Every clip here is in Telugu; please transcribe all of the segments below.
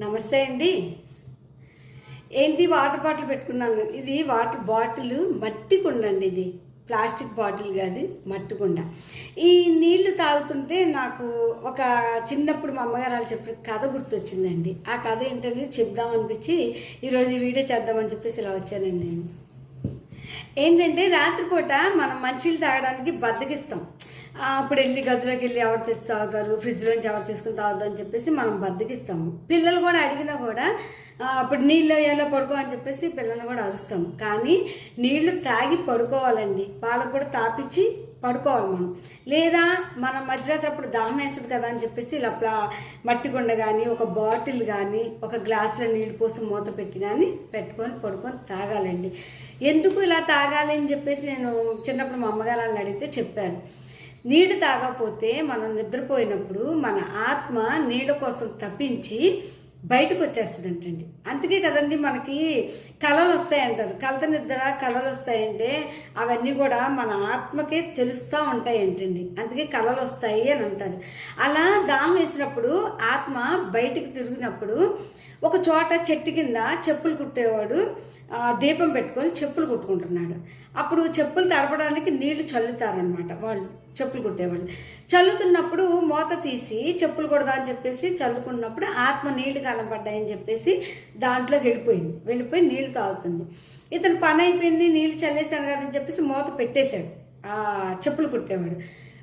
నమస్తే అండి. ఏంటి వాటర్ బాటిల్ పెట్టుకున్నాను. ఇది వాటర్ బాటిల్ మట్టి కుండ అండి. ఇది ప్లాస్టిక్ బాటిల్ కాదు, మట్టి కుండ. ఈ నీళ్లు తాగుతుంటే నాకు ఒక చిన్నప్పుడు మా అమ్మగారు వాళ్ళు చెప్పిన కథ గుర్తొచ్చిందండి. ఆ కథ ఏంటనేది చెప్దామనిపించి ఈరోజు ఈ వీడియో చేద్దామని చెప్పేసి ఇలా వచ్చానండి నేను. ఏంటంటే రాత్రిపూట మనం మంచినీళ్ళు తాగడానికి బద్దకిస్తాం. అప్పుడు వెళ్ళి గదిలోకి వెళ్ళి ఎవరు తెచ్చి తాగుతారు, ఫ్రిడ్జ్లోంచి ఎవరు తీసుకుని తాగుతారు అని చెప్పేసి మనం బద్దకిస్తాము. పిల్లలు కూడా అడిగినా కూడా అప్పుడు నీళ్ళు ఎలా పడుకో అని చెప్పేసి పిల్లలు కూడా అరుస్తాము. కానీ నీళ్లు తాగి పడుకోవాలండి. వాళ్ళకు కూడా తాపించి పడుకోవాలి మనం. లేదా మనం మధ్యరాత్రి అప్పుడు దాహం వేస్తుంది కదా అని చెప్పేసి ఇలా మట్టి కుండ కానీ ఒక బాటిల్ కానీ ఒక గ్లాసులో నీళ్ళు పోసి మూత పెట్టి కానీ పడుకొని తాగాలండి. ఎందుకు ఇలా తాగాలి అని చెప్పేసి నేను చిన్నప్పుడు మా అమ్మగారు వాళ్ళని అడిగితే చెప్పారు. నీళ్లు తాగకపోతే మనం నిద్రపోయినప్పుడు మన ఆత్మ నీళ్ళ కోసం తప్పించి బయటకు వచ్చేస్తుంది అంటండి. అందుకే కదండి మనకి కళలు వస్తాయంటారు. కలత నిద్ర కళలు వస్తాయంటే అవన్నీ కూడా మన ఆత్మకే తెలుస్తూ ఉంటాయంటండి. అందుకే కళలు వస్తాయి అని అంటారు. అలా దాహం వేసినప్పుడు ఆత్మ బయటికి తిరిగినప్పుడు ఒక చోట చెట్టు కింద చెప్పులు కుట్టేవాడు దీపం పెట్టుకొని చెప్పులు కుట్టుకుంటున్నాడు. అప్పుడు చెప్పులు తడపడానికి నీళ్లు చల్లుతారనమాట వాళ్ళు, చెప్పులు కుట్టేవాళ్ళు. చల్లుతున్నప్పుడు మూత తీసి చెప్పులు కొడదా అని చెప్పేసి చల్లుకున్నప్పుడు ఆత్మ నీళ్లు కాలం పడ్డాయని చెప్పేసి దాంట్లోకి వెళ్ళిపోయి నీళ్లు తాగుతుంది. ఇతను పని అయిపోయింది, నీళ్లు చల్లేశాను కదని చెప్పేసి మూత పెట్టేశాడు చెప్పులు కుట్టేవాడు.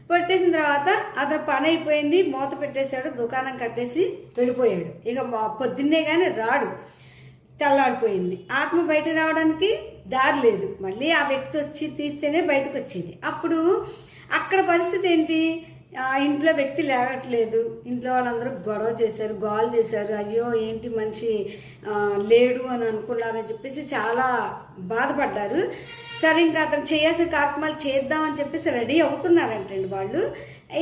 పెట్టేసిన తర్వాత అతను పని అయిపోయింది, మూత పెట్టేశాడు, దుకాణం కట్టేసి వెళ్ళిపోయాడు. ఇక పొద్దున్నే కానీ రాడు, తెల్లారిపోయింది. ఆత్మ బయటకు రావడానికి దారి లేదు. మళ్ళీ ఆ వ్యక్తి వచ్చి తీస్తేనే బయటకు వచ్చేది. అప్పుడు అక్కడ పరిస్థితి ఏంటి, ఇంట్లో వ్యక్తి లేగట్లేదు. ఇంట్లో వాళ్ళందరూ గొడవ చేశారు, గోల్ చేశారు. అయ్యో ఏంటి మనిషి లేడు అని అనుకున్నారని చెప్పేసి చాలా బాధపడ్డారు. సరే ఇంకా అతను చేయాల్సిన కార్యక్రమాలు చేద్దామని చెప్పేసి రెడీ అవుతున్నారంటండి వాళ్ళు.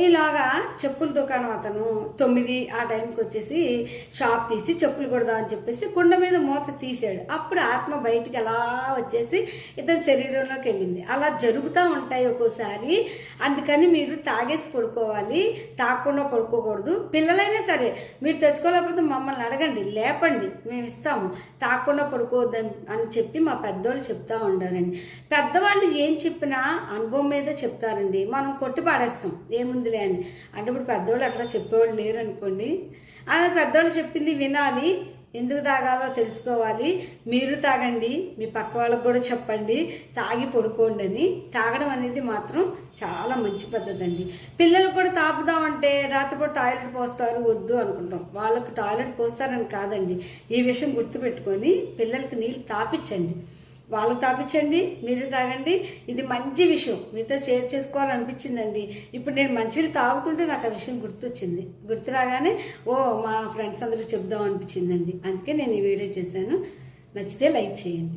ఈలాగా చెప్పుల దుకాణం అతను 9 ఆ టైంకి వచ్చేసి షాప్ తీసి చెప్పులు కొడదామని చెప్పేసి కుండ మీద మూత తీసాడు. అప్పుడు ఆత్మ బయటికి ఎలా వచ్చేసి ఇతని శరీరంలోకి వెళ్ళింది. అలా జరుగుతూ ఉంటాయి ఒక్కోసారి. అందుకని మీరు తాగేసి పడుకోవాలి, తాగకుండా పడుకోకూడదు. పిల్లలైనా సరే మీరు తెచ్చుకోలేకపోతే మమ్మల్ని అడగండి, లేపండి, మేము ఇస్తాము. తాగకుండా పడుకోవద్దని అని చెప్పి మా పెద్దోళ్ళు చెప్తా ఉండారండి. పెద్దవాళ్ళు ఏం చెప్పినా అనుభవం మీద చెప్తారండి. మనం కొట్టి పాడేస్తాం ఏముందిలే అని. అంటే ఇప్పుడు పెద్దవాళ్ళు అట్లా చెప్పేవాళ్ళు లేరు అనుకోండి. అలా పెద్దవాళ్ళు చెప్పింది వినాలి, ఎందుకు తాగాలో తెలుసుకోవాలి. మీరు తాగండి, మీ పక్క వాళ్ళకు కూడా చెప్పండి, తాగి పడుకోండి అని. తాగడం అనేది మాత్రం చాలా మంచి పద్ధతి అండి. పిల్లలు కూడా తాపుదామంటే రాత్రిపూట టాయిలెట్ పోస్తారు, వద్దు అనుకుంటాం. వాళ్ళకు టాయిలెట్ పోస్తారని కాదండి. ఈ విషయం గుర్తుపెట్టుకొని పిల్లలకి నీళ్ళు తాపించండి, వాళ్ళకి తాపించండి, మీరు తాగండి. ఇది మంచి విషయం, మీతో షేర్ చేసుకోవాలనిపించిందండి. ఇప్పుడు నేను మంచినీళ్ళు తాగుతుంటే నాకు ఆ విషయం గుర్తొచ్చింది. గుర్తు రాగానే మా ఫ్రెండ్స్ అందరూ చెప్దాం అనిపించిందండి. అందుకే నేను ఈ వీడియో చేశాను. నచ్చితే లైక్ చేయండి.